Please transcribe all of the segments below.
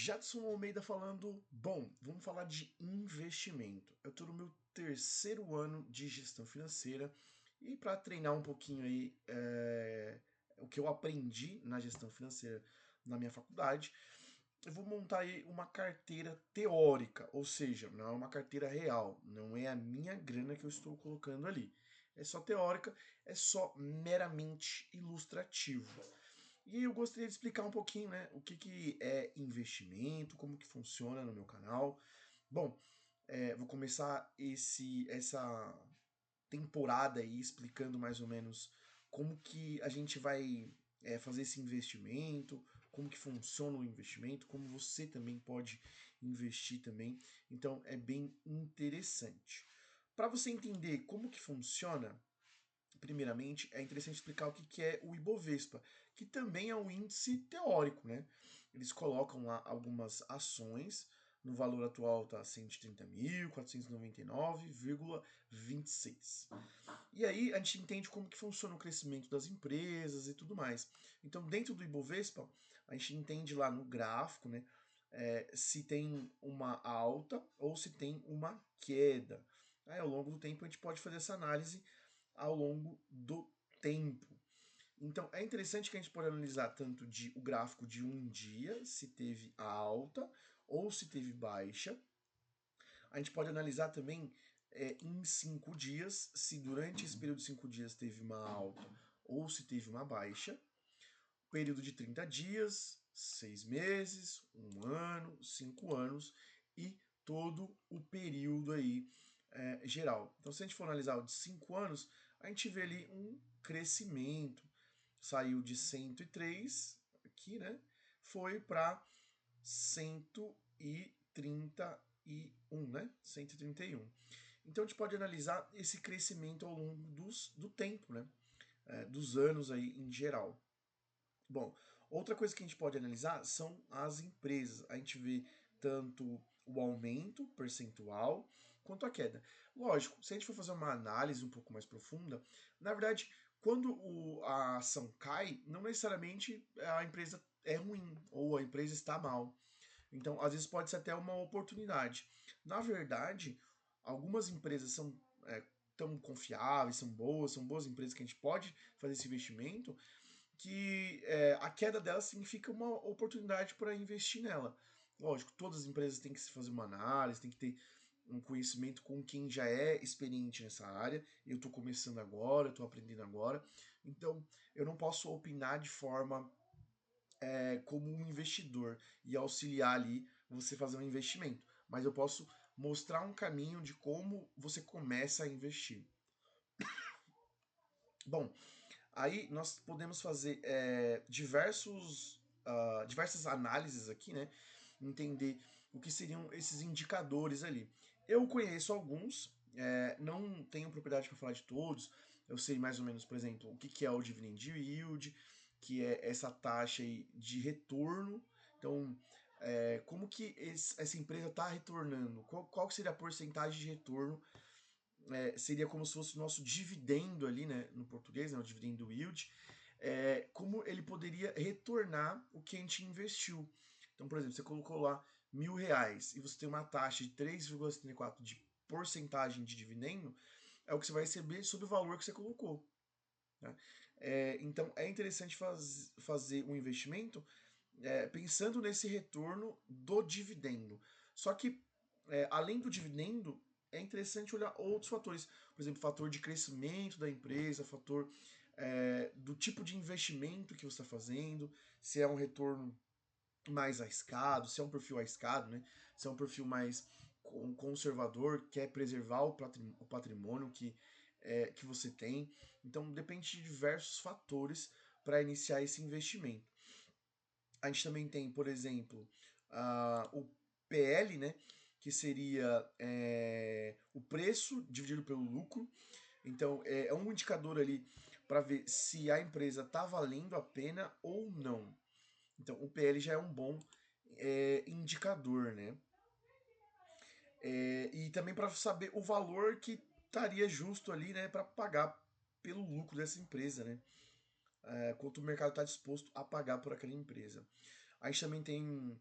Jadson Almeida falando. Bom, vamos falar de investimento. Eu estou no meu terceiro ano de gestão financeira e para treinar um pouquinho aí o que eu aprendi na gestão financeira na minha faculdade, eu vou montar aí uma carteira teórica, ou seja, não é uma carteira real, não é a minha grana que eu estou colocando ali. É só teórica, é só meramente ilustrativo. E eu gostaria de explicar um pouquinho, né, o que é investimento, como que funciona no meu canal. Bom, vou começar essa temporada aí explicando mais ou menos como que a gente vai fazer esse investimento, como que funciona o investimento, como você também pode investir também. Então é bem interessante. Para você entender como que funciona, primeiramente, é interessante explicar o que é o Ibovespa, que também é um índice teórico, né? Eles colocam lá algumas ações, no valor atual está 130.499,26. E aí a gente entende como que funciona o crescimento das empresas e tudo mais. Então, dentro do Ibovespa, a gente entende lá no gráfico, né? Se tem uma alta ou se tem uma queda. Aí, ao longo do tempo, a gente pode fazer essa análise ao longo do tempo. Então é interessante que a gente pode analisar tanto o gráfico de um dia, se teve alta ou se teve baixa. A gente pode analisar também em 5 dias, se durante esse período de 5 dias teve uma alta ou se teve uma baixa. Período de 30 dias, 6 meses, um ano, 5 anos e todo o período aí geral. Então, se a gente for analisar o de 5 anos, a gente vê ali um crescimento. Saiu de 103 aqui, né? Foi para 131, né? 131. Então a gente pode analisar esse crescimento ao longo do tempo, né? Dos anos aí em geral. Bom, outra coisa que a gente pode analisar são as empresas. A gente vê tanto o aumento percentual quanto a queda. Lógico, se a gente for fazer uma análise um pouco mais profunda, na verdade, quando a ação cai, não necessariamente a empresa é ruim ou a empresa está mal. Então, às vezes pode ser até uma oportunidade. Na verdade, algumas empresas são tão confiáveis, são boas empresas que a gente pode fazer esse investimento, que a queda dela significa uma oportunidade para investir nela. Lógico, todas as empresas têm que se fazer uma análise, tem que ter um conhecimento com quem já é experiente nessa área. Eu estou começando agora, estou aprendendo agora, então eu não posso opinar de forma como um investidor e auxiliar ali você fazer um investimento, mas eu posso mostrar um caminho de como você começa a investir. Bom, aí nós podemos fazer diversas análises aqui, né? Entender o que seriam esses indicadores ali. Eu conheço alguns, não tenho propriedade para falar de todos. Eu sei mais ou menos, por exemplo, o que é o dividend yield, que é essa taxa aí de retorno. Então, como que essa empresa está retornando? Qual seria a porcentagem de retorno? Seria como se fosse o nosso dividendo ali, né, no português, né, o dividendo yield, como ele poderia retornar o que a gente investiu. Então, por exemplo, você colocou lá R$ 1.000 e você tem uma taxa de 3,74 de porcentagem de dividendo, é o que você vai receber sobre o valor que você colocou. Né? Então, é interessante fazer um investimento pensando nesse retorno do dividendo. Só que, além do dividendo, é interessante olhar outros fatores. Por exemplo, fator de crescimento da empresa, fator do tipo de investimento que você está fazendo, se é um retorno mais arriscado, se é um perfil arriscado, né? Se é um perfil mais conservador, quer preservar o patrimônio que você tem. Então, depende de diversos fatores para iniciar esse investimento. A gente também tem, por exemplo, o PL, né, que seria o preço dividido pelo lucro. Então, é um indicador ali para ver se a empresa está valendo a pena ou não. Então, o PL já é um bom indicador, né? E também para saber o valor que estaria justo ali, né, para pagar pelo lucro dessa empresa, né? Quanto o mercado está disposto a pagar por aquela empresa. A gente também tem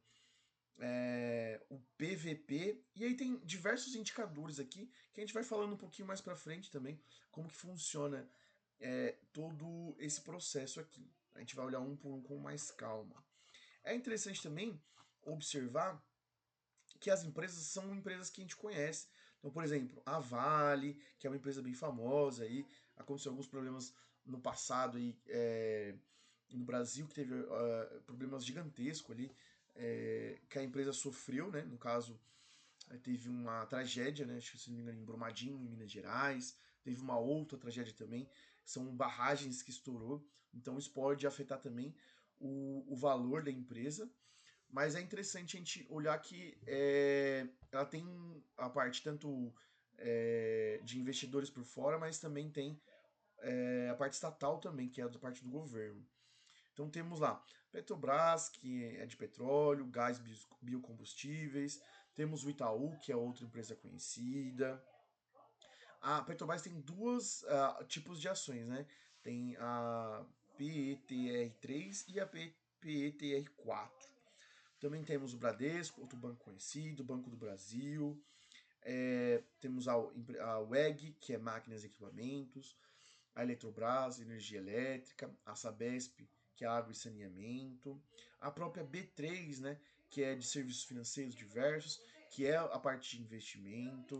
o PVP, e aí tem diversos indicadores aqui que a gente vai falando um pouquinho mais para frente também, como que funciona todo esse processo aqui. A gente vai olhar um por um com mais calma. É interessante também observar que as empresas são empresas que a gente conhece. Então, por exemplo, a Vale, que é uma empresa bem famosa, aí aconteceu alguns problemas no passado aí, no Brasil, que teve problemas gigantescos ali, que a empresa sofreu, né? No caso, teve uma tragédia, né? Acho que se não me engano, em Brumadinho, em Minas Gerais. Teve uma outra tragédia também, são barragens que estourou. Então isso pode afetar também o valor da empresa. Mas é interessante a gente olhar que ela tem a parte tanto de investidores por fora, mas também tem a parte estatal também, que é a parte do governo. Então temos lá Petrobras, que é de petróleo, gás, biocombustíveis. Temos o Itaú, que é outra empresa conhecida. A Petrobras tem duas tipos de ações, né? Tem a PETR3 e a PETR4. Também temos o Bradesco, outro banco conhecido, Banco do Brasil. Temos a WEG, que é máquinas e equipamentos. A Eletrobras, energia elétrica. A Sabesp, que é água e saneamento. A própria B3, né, que é de serviços financeiros diversos, que é a parte de investimento.